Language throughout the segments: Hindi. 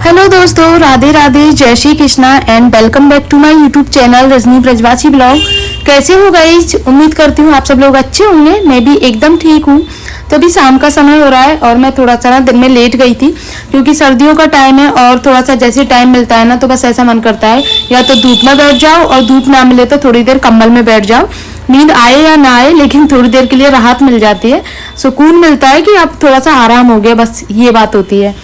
हेलो दोस्तों, राधे राधे, जय Shri Krishna and welcome back to my YouTube channel Rajni Brajwasi blog. कैसे हो गाइस? उम्मीद करती हूँ आप सब लोग अच्छे होंगे। मैं भी एकदम ठीक हूँ। तो अभी शाम का समय हो रहा है और मैं थोड़ा सा ना दिन में लेट गई थी क्योंकि सर्दियों का टाइम है और थोड़ा सा जैसे टाइम मिलता है ना तो बस ऐसा मन करता है या तो धूप में बैठ जाओ और धूप ना मिले तो थोड़ी देर कंबल में बैठ जाओ। नींद आए या ना आए लेकिन थोड़ी देर के लिए राहत मिल जाती है, सुकून मिलता है कि अब थोड़ा सा आराम हो गया, बस ये बात होती है।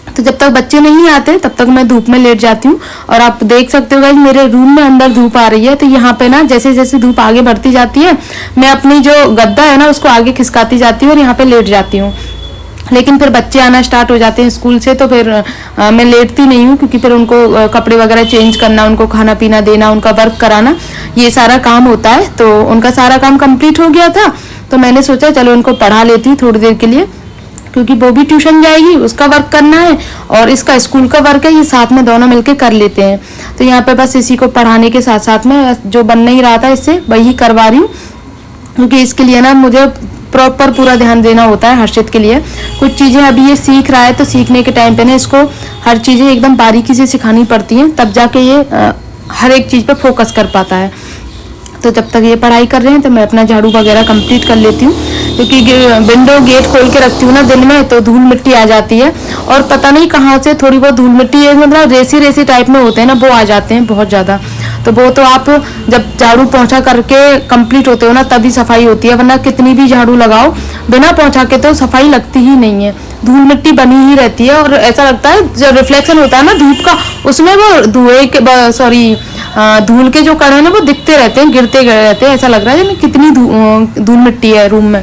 तो जब तक बच्चे नहीं आते तब तक मैं धूप में लेट जाती हूँ। और आप देख सकते हो गाइस मेरे रूम में अंदर धूप आ रही है, तो यहाँ पे ना जैसे जैसे धूप आगे बढ़ती जाती है मैं अपनी जो गद्दा है ना उसको आगे खिसकाती जाती हूँ और यहाँ पे लेट जाती हूँ। लेकिन फिर बच्चे आना स्टार्ट हो जाते हैं स्कूल से तो फिर मैं लेटती नहीं हूँ क्योंकि फिर उनको कपड़े वगैरह चेंज करना, उनको खाना पीना देना, उनका वर्क कराना, ये सारा काम होता है। तो उनका सारा काम कंप्लीट हो गया था तो मैंने सोचा चलो उनको पढ़ा लेती हूँ थोड़ी देर के लिए, क्योंकि वो भी ट्यूशन जाएगी, उसका वर्क करना है और इसका स्कूल का वर्क है, ये साथ में दोनों मिलके कर लेते हैं। तो यहाँ पे बस इसी को पढ़ाने के साथ साथ में जो बन नहीं रहा था इससे वही करवा रही हूँ, क्योंकि इसके लिए ना मुझे प्रॉपर पूरा ध्यान देना होता है हर्षित के लिए। कुछ चीज़ें अभी ये सीख रहा है तो सीखने के टाइम पे ना इसको हर चीज़ें एकदम बारीकी से सिखानी पड़ती हैं, तब जाके ये हर एक चीज़ पर फोकस कर पाता है। तो जब तक ये पढ़ाई कर रहे हैं तो मैं अपना झाड़ू वगैरह कंप्लीट कर लेती हूँ, क्योंकि विंडो गेट खोल के रखती हूँ ना दिन में तो धूल मिट्टी आ जाती है और पता नहीं कहाँ से थोड़ी बहुत धूल मिट्टी है, मतलब रेसी रेसी टाइप में होते हैं ना, वो आ जाते हैं बहुत ज़्यादा। तो वो तो आप जब झाड़ू पोंछा करके कंप्लीट होते हो ना तभी सफाई होती है, वरना कितनी भी झाड़ू लगाओ बिना पोंछा के तो सफाई लगती ही नहीं है, धूल मिट्टी बनी ही रहती है। और ऐसा लगता है जो रिफ्लेक्शन होता है ना धूप का उसमें वो धुएं के सॉरी धूल के जो कण है ना वो दिखते रहते हैं, गिरते गए रहते हैं, ऐसा लग रहा है कितनी धूल मिट्टी है रूम में।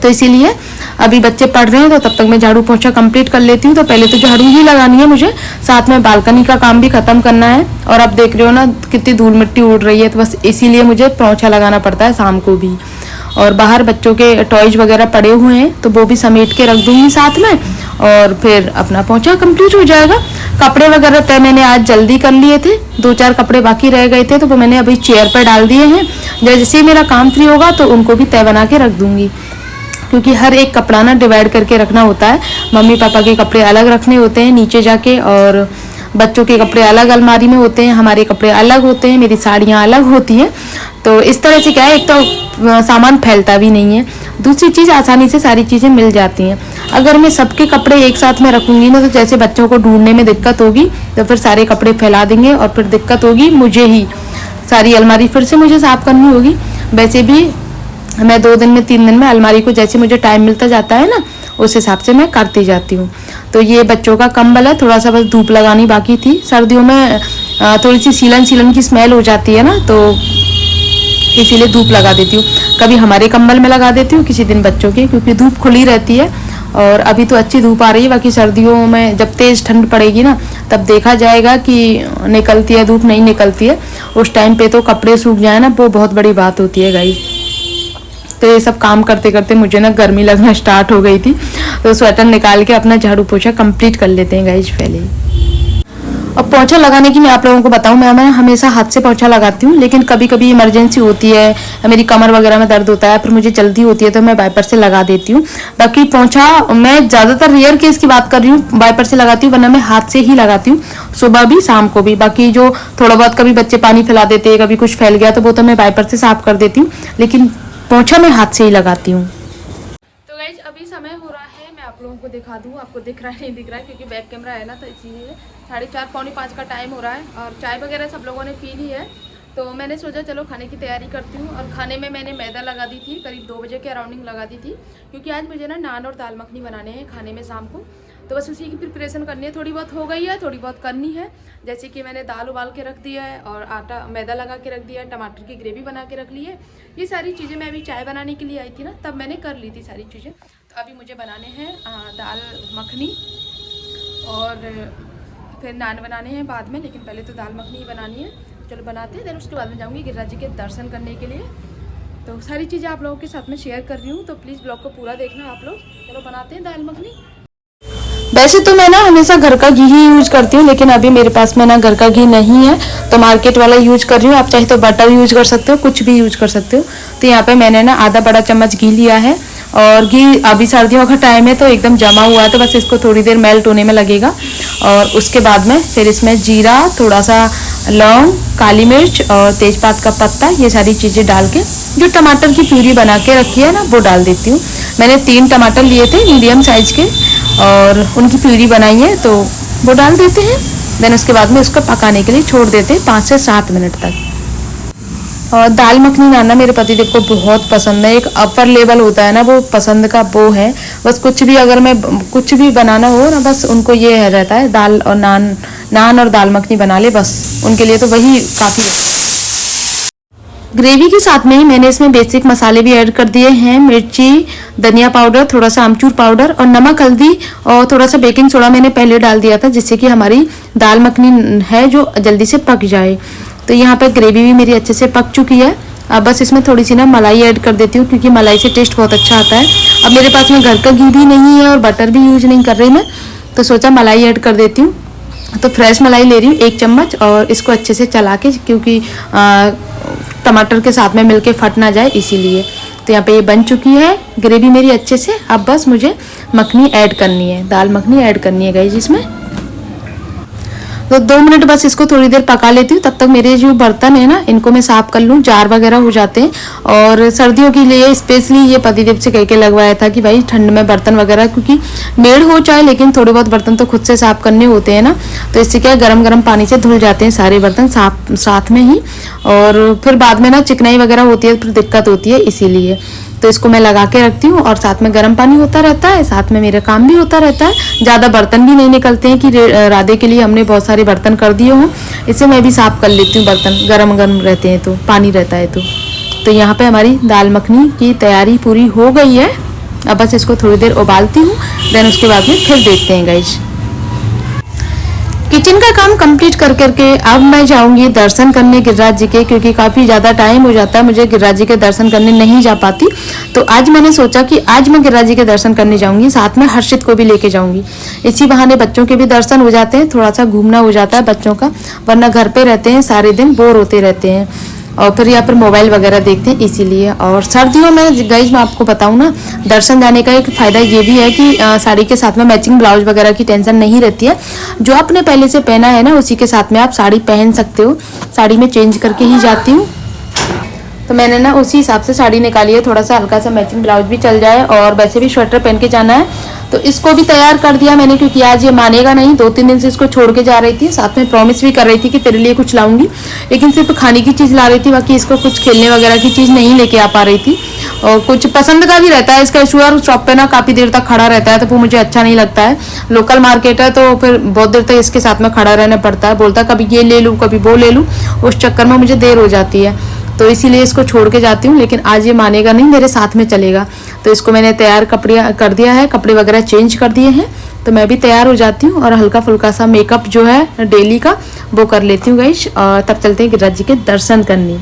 तो इसीलिए अभी बच्चे पढ़ रहे हैं तो तब तक मैं झाड़ू पोंछा कंप्लीट कर लेती हूँ। तो पहले तो झाड़ू ही लगानी है मुझे, साथ में बालकनी का काम भी खत्म करना है। और अब देख रहे हो ना कितनी धूल मिट्टी उड़ रही है, तो बस इसीलिए मुझे पोंछा लगाना पड़ता है शाम को भी। और बाहर बच्चों के टॉयज वगैरह पड़े हुए हैं तो वो भी समेट के रख दूंगी साथ में और फिर अपना पोंछा कंप्लीट हो जाएगा। कपड़े वगैरह तय मैंने आज जल्दी कर लिए थे, 2-4 कपड़े बाकी रह गए थे तो वो मैंने अभी चेयर पर डाल दिए हैं। जैसे मेरा काम फ्री होगा तो उनको भी तय बना के रख दूंगी, क्योंकि हर एक कपड़ा ना डिवाइड करके रखना होता है। मम्मी पापा के कपड़े अलग रखने होते हैं नीचे जाके और बच्चों के कपड़े अलग अलमारी में होते हैं, हमारे कपड़े अलग होते हैं, मेरी साड़ियाँ अलग होती हैं। तो इस तरह से क्या है, एक तो सामान फैलता भी नहीं है, दूसरी चीज़ आसानी से सारी चीज़ें मिल जाती हैं। अगर मैं सबके कपड़े एक साथ में रखूँगी ना तो जैसे बच्चों को ढूंढने में दिक्कत होगी तो फिर सारे कपड़े फैला देंगे और फिर दिक्कत होगी मुझे ही, सारी अलमारी फिर से मुझे साफ़ करनी होगी। वैसे भी मैं 2 दिन में 3 दिन में अलमारी को जैसे मुझे टाइम मिलता जाता है ना उस हिसाब से मैं करती जाती हूँ। तो ये बच्चों का कंबल है, थोड़ा सा बस धूप लगानी बाकी थी। सर्दियों में थोड़ी सी सीलन की स्मेल हो जाती है ना, तो इसीलिए धूप लगा देती हूँ। कभी हमारे कंबल में लगा देती हूँ, किसी दिन बच्चों के, क्योंकि धूप खुली रहती है। और अभी तो अच्छी धूप आ रही है, बाकी सर्दियों में जब तेज़ ठंड पड़ेगी ना तब देखा जाएगा कि निकलती है धूप नहीं निकलती है। उस टाइम पे तो कपड़े सूख जाए ना वो बहुत बड़ी बात होती है गाइस। तो ये सब काम करते करते मुझे ना गर्मी लगना स्टार्ट हो गई थी, तो स्वेटर निकाल के अपना झाड़ू पोछा कंप्लीट कर लेते हैं गाइस पहले। और पोंछा लगाने की मैं आप लोगों को बताऊं, मैं हमेशा हाथ से पोंछा लगाती हूँ, लेकिन कभी कभी इमरजेंसी होती है, मेरी कमर वगैरह में दर्द होता है, फिर मुझे जल्दी होती है तो मैं वाइपर से लगा देती हूँ। बाकी पोंछा मैं ज़्यादातर रेयर केस की बात कर रही हूँ, वाइपर से लगाती हूँ, वरना मैं हाथ से ही लगाती हूँ, सुबह भी शाम को भी। बाकी जो थोड़ा बहुत कभी बच्चे पानी फैला देते हैं, कभी कुछ फैल गया तो वो तो मैं वाइपर से साफ कर देती हूँ, लेकिन पोंछा मैं हाथ से ही लगाती हूँ। तो गाइस अभी समय हो रहा है, मैं आप लोगों को दिखा दूँ, आपको दिख रहा है नहीं दिख रहा है क्योंकि बैक कैमरा है ना, तो इसीलिए 4:30 पौने 5 का टाइम हो रहा है और चाय वगैरह सब लोगों ने पी ली है। तो मैंने सोचा चलो खाने की तैयारी करती हूँ। और खाने में मैंने मैदा लगा दी थी, करीब 2 बजे के अराउंडिंग लगा दी थी, क्योंकि आज मुझे ना नान और दाल मखनी बनाने हैं खाने में शाम को। तो बस उसी की प्रिपरेशन करनी है, थोड़ी बहुत हो गई है, थोड़ी बहुत करनी है। जैसे कि मैंने दाल उबाल के रख दिया है और आटा मैदा लगा के रख दिया है, टमाटर की ग्रेवी बना के रख ली है। ये सारी चीज़ें मैं अभी चाय बनाने के लिए आई थी ना तब मैंने कर ली थी सारी चीज़ें। तो अभी मुझे बनाने हैं दाल मखनी और फिर नान बनाने हैं बाद में, लेकिन पहले तो दाल मखनी ही बनानी है। चलो बनाते हैं, देन उसके बाद में जाऊँगी गिरिराज जी के दर्शन करने के लिए। तो सारी चीज़ें आप लोगों के साथ में शेयर कर रही हूँ, तो प्लीज़ ब्लॉग को पूरा देखना आप लोग। चलो बनाते हैं दाल मखनी। वैसे तो मैं ना हमेशा घर का घी ही यूज करती हूँ, लेकिन अभी मेरे पास में ना घर का घी नहीं है तो मार्केट वाला यूज कर रही हूँ। आप चाहे तो बटर यूज कर सकते हो, कुछ भी यूज कर सकते हो। तो यहाँ पे मैंने ना आधा बड़ा चम्मच घी लिया है और घी अभी सर्दियों का टाइम है तो एकदम जमा हुआ है, तो बस इसको थोड़ी देर मेल्ट होने में लगेगा। और उसके बाद में फिर इसमें जीरा, थोड़ा सा लौंग, काली मिर्च और तेजपात का पत्ता, ये सारी चीज़ें डाल के जो टमाटर की प्यूरी बना के रखी है ना वो डाल देती हूँ। मैंने 3 टमाटर लिए थे मीडियम साइज़ के और उनकी प्यूरी बनाई है तो वो डाल देते हैं। देन उसके बाद में उसको पकाने के लिए छोड़ देते हैं 5 से 7 मिनट तक। और दाल मखनी बनाना मेरे पतिदेव को बहुत पसंद है। एक अपर लेवल होता है ना, वो पसंद का वो है। बस कुछ भी अगर मैं कुछ भी बनाना हो ना, बस उनको ये रहता है दाल और नान और दाल मखनी बना ले, बस उनके लिए तो वही काफ़ी है। ग्रेवी के साथ में ही मैंने इसमें बेसिक मसाले भी ऐड कर दिए हैं। मिर्ची, धनिया पाउडर, थोड़ा सा आमचूर पाउडर और नमक, हल्दी और थोड़ा सा बेकिंग सोडा मैंने पहले डाल दिया था, जिससे कि हमारी दाल मखनी है जो जल्दी से पक जाए। तो यहाँ पर ग्रेवी भी मेरी अच्छे से पक चुकी है। अब बस इसमें थोड़ी सी ना मलाई ऐड कर देती हूँ, क्योंकि मलाई से टेस्ट बहुत अच्छा आता है। अब मेरे पास में घर का घी भी नहीं है और बटर भी यूज नहीं कर रही मैं, तो सोचा मलाई ऐड कर देती हूँ। तो फ्रेश मलाई ले रही हूँ 1 चम्मच और इसको अच्छे से चला के, क्योंकि टमाटर के साथ में मिलके फट ना जाए इसीलिए। तो यहाँ पे ये बन चुकी है ग्रेवी मेरी अच्छे से। अब बस मुझे मखनी ऐड करनी है, दाल मखनी ऐड करनी है गाइस इसमें। तो 2 मिनट बस इसको थोड़ी देर पका लेती हूँ। तब तक मेरे जो बर्तन है ना, इनको मैं साफ कर लूँ, जार वगैरह हो जाते हैं। और सर्दियों के लिए स्पेशली ये पतिदेव से कह के लगवाया था कि भाई ठंड में बर्तन वगैरह, क्योंकि मेड़ हो चाहे लेकिन थोड़े बहुत बर्तन तो खुद से साफ करने होते हैं ना, तो इससे क्या गर्म गर्म पानी से धुल जाते हैं सारे बर्तन साथ में ही। और फिर बाद में ना चिकनाई वगैरह होती है, फिर दिक्कत होती है, इसीलिए तो इसको मैं लगा के रखती हूँ। और साथ में गर्म पानी होता रहता है, साथ में मेरा काम भी होता रहता है। ज़्यादा बर्तन भी नहीं निकलते हैं कि राधे के लिए हमने बहुत सारे बर्तन कर दिए हों। इससे मैं भी साफ कर लेती हूँ बर्तन, गरम गरम रहते हैं तो, पानी रहता है तो यहाँ पे हमारी दाल मखनी की तैयारी पूरी हो गई है। अब बस इसको थोड़ी देर उबालती हूँ, देन उसके बाद में फिर देखते हैं गाइस। किचन का काम कंप्लीट कर करके अब मैं जाऊंगी दर्शन करने गिरिराज जी के, क्योंकि काफ़ी ज़्यादा टाइम हो जाता है मुझे गिरिराज जी के दर्शन करने नहीं जा पाती। तो आज मैंने सोचा कि आज मैं गिरिराज जी के दर्शन करने जाऊंगी, साथ में हर्षित को भी लेके जाऊंगी। इसी बहाने बच्चों के भी दर्शन हो जाते हैं, थोड़ा सा घूमना हो जाता है बच्चों का, वरना घर पे रहते हैं सारे दिन, बोर होते रहते हैं और फिर यहाँ पर मोबाइल वगैरह देखते हैं, इसीलिए। और सर्दियों में गाइस मैं आपको बताऊँ ना, दर्शन जाने का एक फ़ायदा ये भी है कि साड़ी के साथ में मैचिंग ब्लाउज वगैरह की टेंशन नहीं रहती है। जो आपने पहले से पहना है ना, उसी के साथ में आप साड़ी पहन सकते हो। साड़ी में चेंज करके ही जाती हूँ, तो मैंने ना उसी हिसाब से साड़ी निकाली है, थोड़ा सा हल्का सा मैचिंग ब्लाउज भी चल जाए। और वैसे भी स्वेटर पहन के जाना है, तो इसको भी तैयार कर दिया मैंने, क्योंकि आज ये मानेगा नहीं। 2-3 दिन से इसको छोड़ के जा रही थी, साथ में प्रॉमिस भी कर रही थी कि तेरे लिए कुछ लाऊंगी, लेकिन सिर्फ खाने की चीज़ ला रही थी, बाकी इसको कुछ खेलने वगैरह की चीज़ नहीं लेके आ पा रही थी। और कुछ पसंद का भी रहता है इसका इशू, और शॉप पे ना काफ़ी देर तक खड़ा रहता है, तो वो मुझे अच्छा नहीं लगता है। लोकल मार्केट है तो फिर बहुत देर तक इसके साथ में खड़ा रहना पड़ता है, बोलता है कभी ये ले लूँ कभी वो ले लूँ, उस चक्कर में मुझे देर हो जाती है, तो इसीलिए इसको छोड़ के जाती हूँ। लेकिन आज ये मानेगा नहीं, मेरे साथ में चलेगा। तो इसको मैंने तैयार कपड़े कर दिया है, कपड़े वगैरह चेंज कर दिए हैं, तो मैं भी तैयार हो जाती हूँ और हल्का फुल्का सा मेकअप जो है डेली का वो कर लेती हूँ गाइस। और तब चलते हैं गिरिराज जी के दर्शन करने।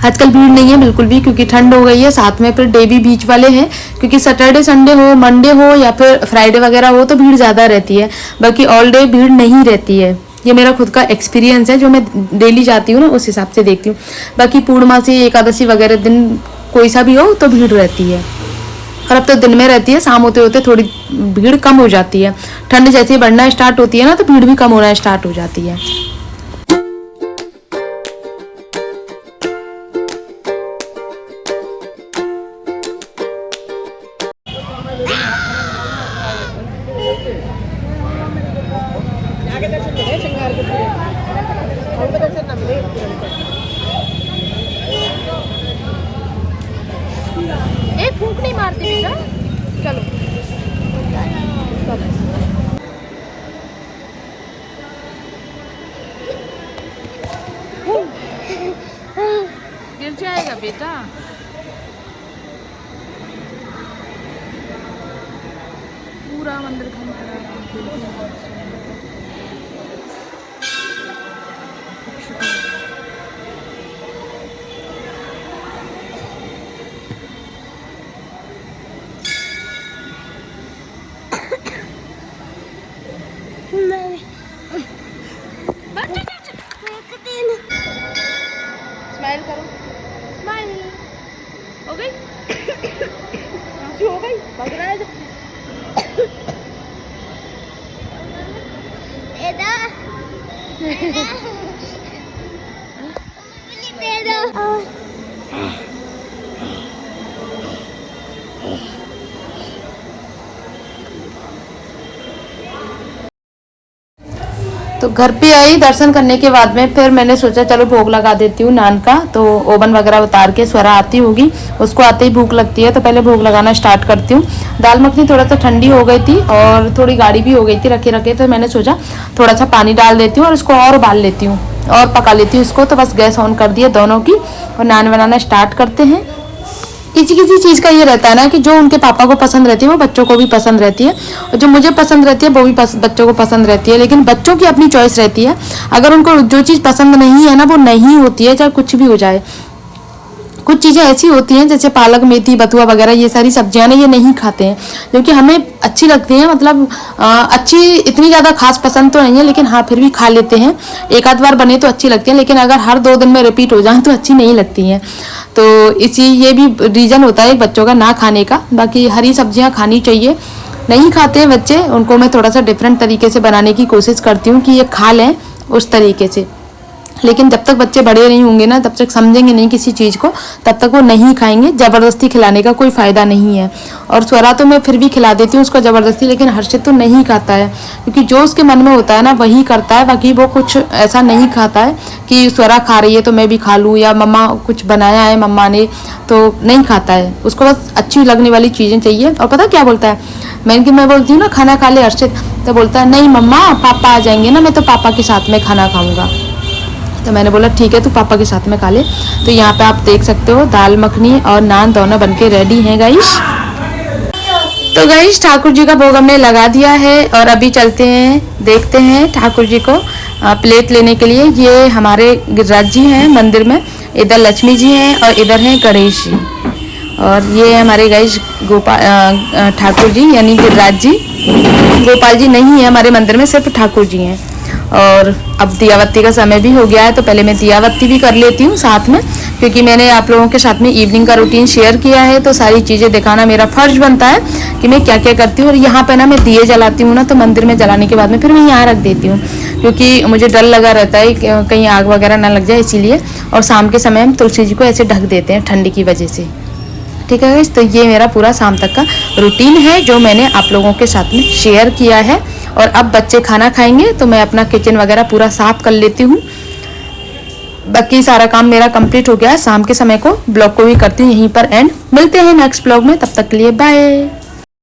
आजकल भीड़ नहीं है बिल्कुल भी, क्योंकि ठंड हो गई है, साथ में फिर डे भी बीच वाले हैं, क्योंकि सैटरडे संडे हो, मंडे हो या फिर फ्राइडे वगैरह हो तो भीड़ ज़्यादा रहती है, बाकी ऑल डे भीड़ नहीं रहती है। ये मेरा खुद का एक्सपीरियंस है, जो मैं डेली जाती हूँ ना उस हिसाब से देखती हूँ। बाकी पूर्णमासी, एकादशी वगैरह दिन कोई सा भी हो तो भीड़ रहती है, और अब तो दिन में रहती है, शाम होते होते थोड़ी भीड़ कम हो जाती है। ठंड जैसे ही बढ़ना स्टार्ट होती है ना, तो भीड़ भी कम होना स्टार्ट हो जाती है। फूंक नहीं मारती बेटा, चलो गिर जाएगा बेटा। पूरा मंदिर स्माइल करो, स्माइल हो गई, हो गई, भग रहा है तो घर पे आई दर्शन करने के बाद में फिर मैंने सोचा चलो भोग लगा देती हूँ नान का। तो ओवन वगैरह उतार के स्वरा आती होगी, उसको आते ही भूख लगती है तो पहले भोग लगाना स्टार्ट करती हूँ। दाल मखनी थोड़ा सा ठंडी हो गई थी और थोड़ी गाढ़ी भी हो गई थी रखे रखे, तो मैंने सोचा थोड़ा सा पानी डाल देती हूँ और इसको और उबाल लेती हूँ और पका लेती हूँ इसको। तो बस गैस ऑन कर दिया दोनों की और नान बनाना स्टार्ट करते हैं। किसी किसी चीज़ का ये रहता है ना कि जो उनके पापा को पसंद रहती है वो बच्चों को भी पसंद रहती है, और जो मुझे पसंद रहती है वो भी बच्चों को पसंद रहती है। लेकिन बच्चों की अपनी चॉइस रहती है, अगर उनको जो चीज़ पसंद नहीं है ना वो नहीं होती है, चाहे कुछ भी हो जाए। कुछ चीज़ें ऐसी होती हैं जैसे पालक मेथी बथुआ वगैरह, ये सारी सब्जियां ना ये नहीं खाते हैं, जो कि हमें अच्छी लगती हैं। मतलब अच्छी इतनी ज़्यादा खास पसंद तो नहीं है, लेकिन हाँ फिर भी खा लेते हैं। एक आध बार बने तो अच्छी लगती है, लेकिन अगर हर 2 दिन में रिपीट हो जाए तो अच्छी नहीं लगती हैं। तो ये भी रीज़न होता है बच्चों का ना खाने का। बाकी हरी सब्जियाँ खानी चाहिए, नहीं खाते हैं बच्चे, उनको मैं थोड़ा सा डिफरेंट तरीके से बनाने की कोशिश करती हूँ कि ये खा लें उस तरीके से। लेकिन जब तक बच्चे बड़े नहीं होंगे ना, तब तक समझेंगे नहीं किसी चीज़ को, तब तक वो नहीं खाएंगे। ज़बरदस्ती खिलाने का कोई फ़ायदा नहीं है। और स्वरा तो मैं फिर भी खिला देती हूँ उसको ज़बरदस्ती, लेकिन हर्षित तो नहीं खाता है, क्योंकि जो उसके मन में होता है ना वही करता है। बाकी वो कुछ ऐसा नहीं खाता है कि स्वरा खा रही है तो मैं भी खा लूँ, या मम्मा कुछ बनाया है मम्मा ने तो नहीं खाता है। उसको बस अच्छी लगने वाली चीज़ें चाहिए। और पता क्या बोलता है, मैं बोलती हूँ ना खाना खा ले हर्षित, तो बोलता है नहीं मम्मा पापा आ जाएंगे ना, मैं तो पापा के साथ में खाना खाऊंगा। तो मैंने बोला ठीक है तू पापा के साथ में खा ले। तो यहाँ पे आप देख सकते हो दाल मखनी और नान दोनों बनके रेडी हैं गाइस। तो गाइस ठाकुर जी का भोग हमने लगा दिया है और अभी चलते हैं देखते हैं ठाकुर जी को प्लेट लेने के लिए। ये हमारे गिरिराज जी हैं मंदिर में, इधर लक्ष्मी जी हैं और इधर हैं गणेश जी, और ये हमारे गाइस गोपाल ठाकुर जी यानी गिरिराज जी। गोपाल जी नहीं है हमारे मंदिर में, सिर्फ ठाकुर जी हैं। और अब दियावत्ती का समय भी हो गया है, तो पहले मैं दियावत्ती भी कर लेती हूँ साथ में, क्योंकि मैंने आप लोगों के साथ में इवनिंग का रूटीन शेयर किया है, तो सारी चीज़ें दिखाना मेरा फर्ज बनता है कि मैं क्या क्या करती हूँ। और यहाँ पे ना मैं दिए जलाती हूँ ना, तो मंदिर में जलाने के बाद में फिर मैं यहाँ रख देती हूँ, क्योंकि मुझे डर लगा रहता है कहीं आग वगैरह ना लग जाए, इसीलिए। और शाम के समय हम तुलसी जी को ऐसे ढक देते हैं ठंडी की वजह से। ठीक है गाइस, तो ये मेरा पूरा शाम तक का रूटीन है जो मैंने आप लोगों के साथ में शेयर किया है। और अब बच्चे खाना खाएंगे तो मैं अपना किचन वगैरह पूरा साफ कर लेती हूँ। बाकी सारा काम मेरा कंप्लीट हो गया है। शाम के समय को ब्लॉग को भी करती हूँ यहीं पर एंड। मिलते हैं नेक्स्ट ब्लॉग में, तब तक के लिए बाय।